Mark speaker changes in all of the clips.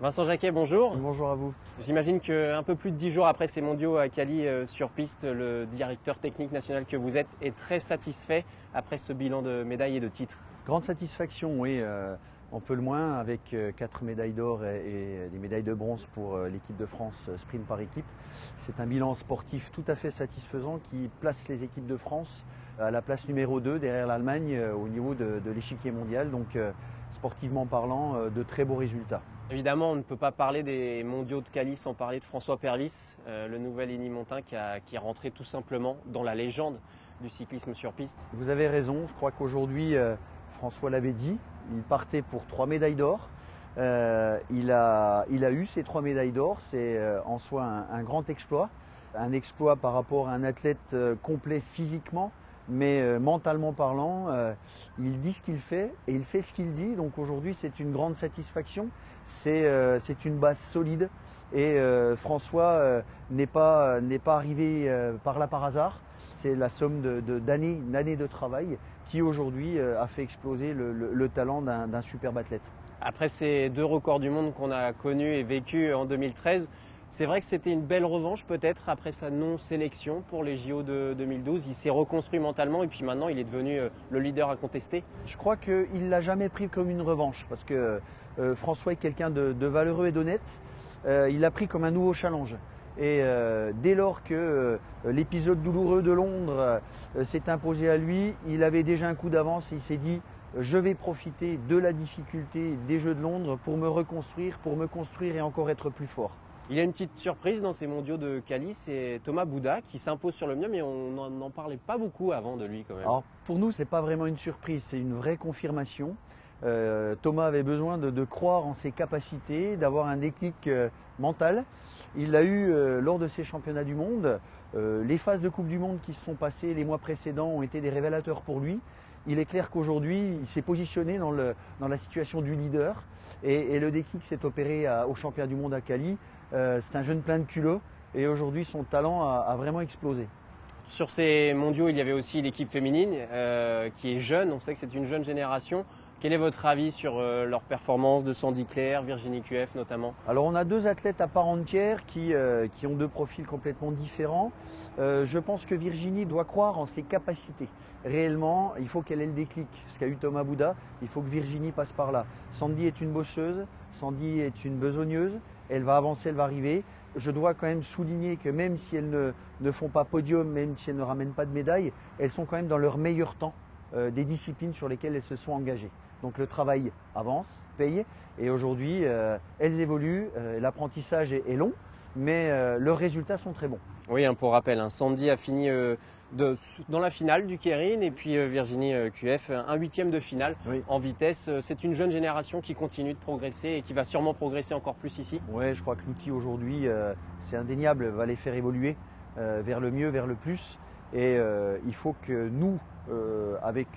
Speaker 1: Vincent Jacquet, bonjour.
Speaker 2: Bonjour à vous.
Speaker 1: J'imagine qu'un peu plus de 10 jours après ces mondiaux à Cali sur piste, le directeur technique national que vous êtes est très satisfait après ce bilan de médailles et de titres.
Speaker 2: Grande satisfaction, oui, on peut le moins, avec 4 médailles d'or et des médailles de bronze pour l'équipe de France sprint par équipe. C'est un bilan sportif tout à fait satisfaisant qui place les équipes de France à la place numéro 2 derrière l'Allemagne au niveau de l'échiquier mondial. Donc sportivement parlant, de très beaux résultats.
Speaker 1: Évidemment, on ne peut pas parler des mondiaux de Cali sans parler de François Perlis, le nouvel Inimontain qui est rentré tout simplement dans la légende du cyclisme sur piste.
Speaker 2: Vous avez raison, je crois qu'aujourd'hui, François l'avait dit, il partait pour 3 médailles d'or. Il a eu ces 3 médailles d'or, c'est en soi un grand exploit. Un exploit par rapport à un athlète complet physiquement, mais mentalement parlant, il dit ce qu'il fait et il fait ce qu'il dit. Donc aujourd'hui, c'est une grande satisfaction. C'est une base solide et François n'est pas arrivé par hasard. C'est la somme d'années de travail qui aujourd'hui a fait exploser le talent d'un superbe athlète.
Speaker 1: Après ces 2 records du monde qu'on a connus et vécus en 2013, c'est vrai que c'était une belle revanche peut-être après sa non-sélection pour les JO de 2012. Il s'est reconstruit mentalement et puis maintenant il est devenu le leader incontesté.
Speaker 2: Je crois qu'il ne l'a jamais pris comme une revanche parce que François est quelqu'un de valeureux et d'honnête. Il l'a pris comme un nouveau challenge. Et dès lors que l'épisode douloureux de Londres s'est imposé à lui, il avait déjà un coup d'avance et il s'est dit je vais profiter de la difficulté des Jeux de Londres pour me reconstruire, pour me construire et encore être plus fort.
Speaker 1: Il y a une petite surprise dans ces mondiaux de Cali, c'est Thomas Bouda qui s'impose sur le mieux, mais on n'en parlait pas beaucoup avant de lui quand même.
Speaker 2: Alors pour nous, ce n'est pas vraiment une surprise, c'est une vraie confirmation. Thomas avait besoin de croire en ses capacités, d'avoir un déclic mental. Il l'a eu lors de ces championnats du monde. Les phases de Coupe du Monde qui se sont passées les mois précédents ont été des révélateurs pour lui. Il est clair qu'aujourd'hui, il s'est positionné dans la situation du leader et le déclic s'est opéré au championnat du monde à Cali. C'est un jeune plein de culot et aujourd'hui son talent a vraiment explosé.
Speaker 1: Sur ces mondiaux, il y avait aussi l'équipe féminine qui est jeune, on sait que c'est une jeune génération. Quel est votre avis sur leur performance de Sandy Claire, Virginie QF notamment?
Speaker 2: Alors on a 2 athlètes à part entière qui ont 2 profils complètement différents. Je pense que Virginie doit croire en ses capacités. Réellement, il faut qu'elle ait le déclic. Ce qu'a eu Thomas Bouda, il faut que Virginie passe par là. Sandy est une bosseuse, Sandy est une besogneuse. Elle va avancer, elle va arriver. Je dois quand même souligner que même si elles ne font pas podium, même si elles ne ramènent pas de médaille, elles sont quand même dans leur meilleur temps des disciplines sur lesquelles elles se sont engagées. Donc le travail avance, paye, et aujourd'hui elles évoluent, l'apprentissage est long, mais leurs résultats sont très bons.
Speaker 1: Oui, pour rappel, Sandy a fini dans la finale du Keirin et puis Virginie QF, un 8e de finale en vitesse. C'est une jeune génération qui continue de progresser et qui va sûrement progresser encore plus ici.
Speaker 2: Oui, je crois que l'outil aujourd'hui, c'est indéniable, va les faire évoluer vers le mieux, vers le plus. Et il faut que nous, avec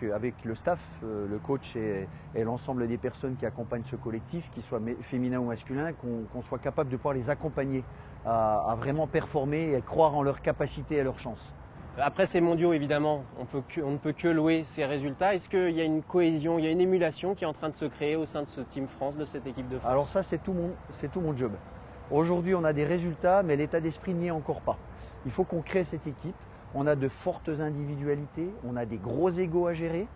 Speaker 2: le staff, le coach et l'ensemble des personnes qui accompagnent ce collectif, qu'ils soient féminins ou masculins, qu'on soit capable de pouvoir les accompagner à vraiment performer et à croire en leurs capacités et leurs chances.
Speaker 1: Après ces mondiaux, évidemment, on ne peut que louer ces résultats. Est-ce qu'il y a une cohésion, il y a une émulation qui est en train de se créer au sein de ce Team France, de cette équipe de France?
Speaker 2: Alors ça, c'est tout mon job. Aujourd'hui, on a des résultats, mais l'état d'esprit n'y est encore pas. Il faut qu'on crée cette équipe. On a de fortes individualités, on a des gros égos à gérer.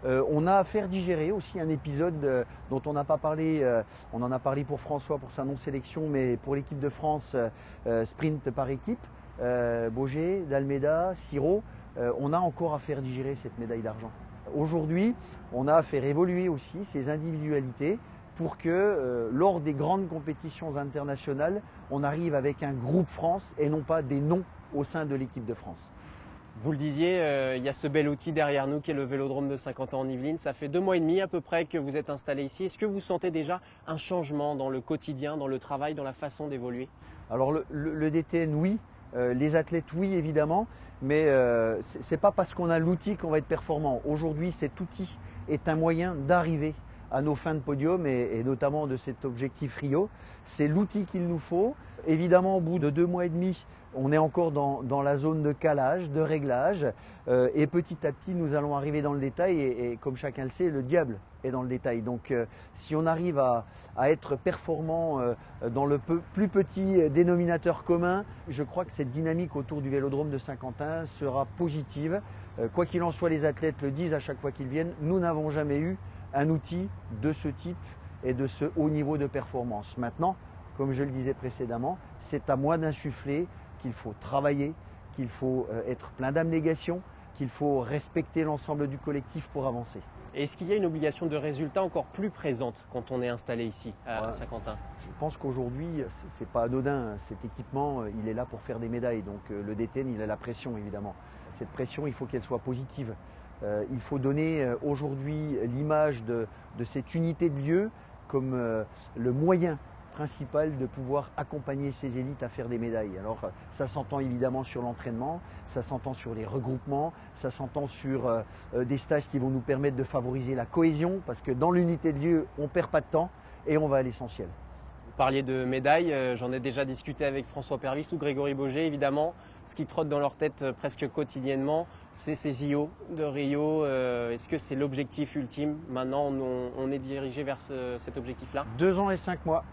Speaker 2: On a à faire digérer aussi un épisode dont on n'a pas parlé. On en a parlé pour François pour sa non-sélection, mais pour l'équipe de France, sprint par équipe. Boger, D'Almeida, Siro, on a encore à faire digérer cette médaille d'argent. Aujourd'hui, on a à faire évoluer aussi ces individualités pour que lors des grandes compétitions internationales, on arrive avec un groupe France et non pas des noms au sein de l'équipe de France.
Speaker 1: Vous le disiez, il y a ce bel outil derrière nous qui est le Vélodrome de Saint-Quentin en Yvelines. Ça fait 2 mois et demi à peu près que vous êtes installé ici. Est-ce que vous sentez déjà un changement dans le quotidien, dans le travail, dans la façon d'évoluer?
Speaker 2: Alors le DTN, oui. Les athlètes, oui, évidemment. Mais ce n'est pas parce qu'on a l'outil qu'on va être performant. Aujourd'hui, cet outil est un moyen d'arriver à nos fins de podium et notamment de cet objectif Rio. C'est l'outil qu'il nous faut. Évidemment, au bout de 2 mois et demi, on est encore dans la zone de calage, de réglage et petit à petit nous allons arriver dans le détail et comme chacun le sait, le diable est dans le détail. Donc si on arrive à être performant dans le plus petit dénominateur commun, je crois que cette dynamique autour du Vélodrome de Saint-Quentin sera positive. Quoi qu'il en soit, les athlètes le disent à chaque fois qu'ils viennent, nous n'avons jamais eu un outil de ce type et de ce haut niveau de performance. Maintenant, comme je le disais précédemment, c'est à moi d'insuffler qu'il faut travailler, qu'il faut être plein d'abnégation, qu'il faut respecter l'ensemble du collectif pour avancer.
Speaker 1: Est-ce qu'il y a une obligation de résultat encore plus présente quand on est installé ici à Saint-Quentin?
Speaker 2: Je pense qu'aujourd'hui, ce n'est pas anodin. Cet équipement, il est là pour faire des médailles. Donc le DTN, il a la pression évidemment. Cette pression, il faut qu'elle soit positive. Il faut donner aujourd'hui l'image de cette unité de lieu comme le moyen principal de pouvoir accompagner ces élites à faire des médailles. Alors ça s'entend évidemment sur l'entraînement, ça s'entend sur les regroupements, ça s'entend sur des stages qui vont nous permettre de favoriser la cohésion parce que dans l'unité de lieu, on ne perd pas de temps et on va à l'essentiel.
Speaker 1: Vous parliez de médailles, j'en ai déjà discuté avec François Pervis ou Grégory Boger évidemment. Ce qui trotte dans leur tête presque quotidiennement, c'est ces JO de Rio. Est-ce que c'est l'objectif ultime? Maintenant, on est dirigé vers cet objectif-là?
Speaker 2: 2 ans et 5 mois.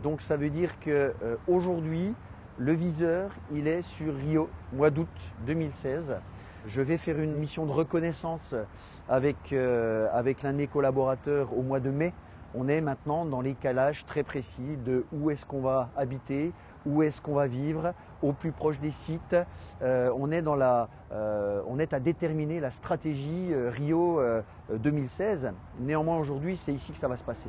Speaker 2: Donc ça veut dire qu'aujourd'hui, le viseur, il est sur Rio, mois d'août 2016. Je vais faire une mission de reconnaissance avec l'un de mes collaborateurs au mois de mai. On est maintenant dans les calages très précis de où est-ce qu'on va habiter, où est-ce qu'on va vivre, au plus proche des sites. On est à déterminer la stratégie Rio 2016. Néanmoins, aujourd'hui, c'est ici que ça va se passer.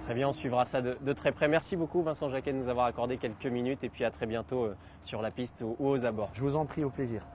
Speaker 1: Très bien, on suivra ça de très près. Merci beaucoup Vincent Jacquet de nous avoir accordé quelques minutes et puis à très bientôt sur la piste ou aux abords.
Speaker 2: Je vous en prie, au plaisir.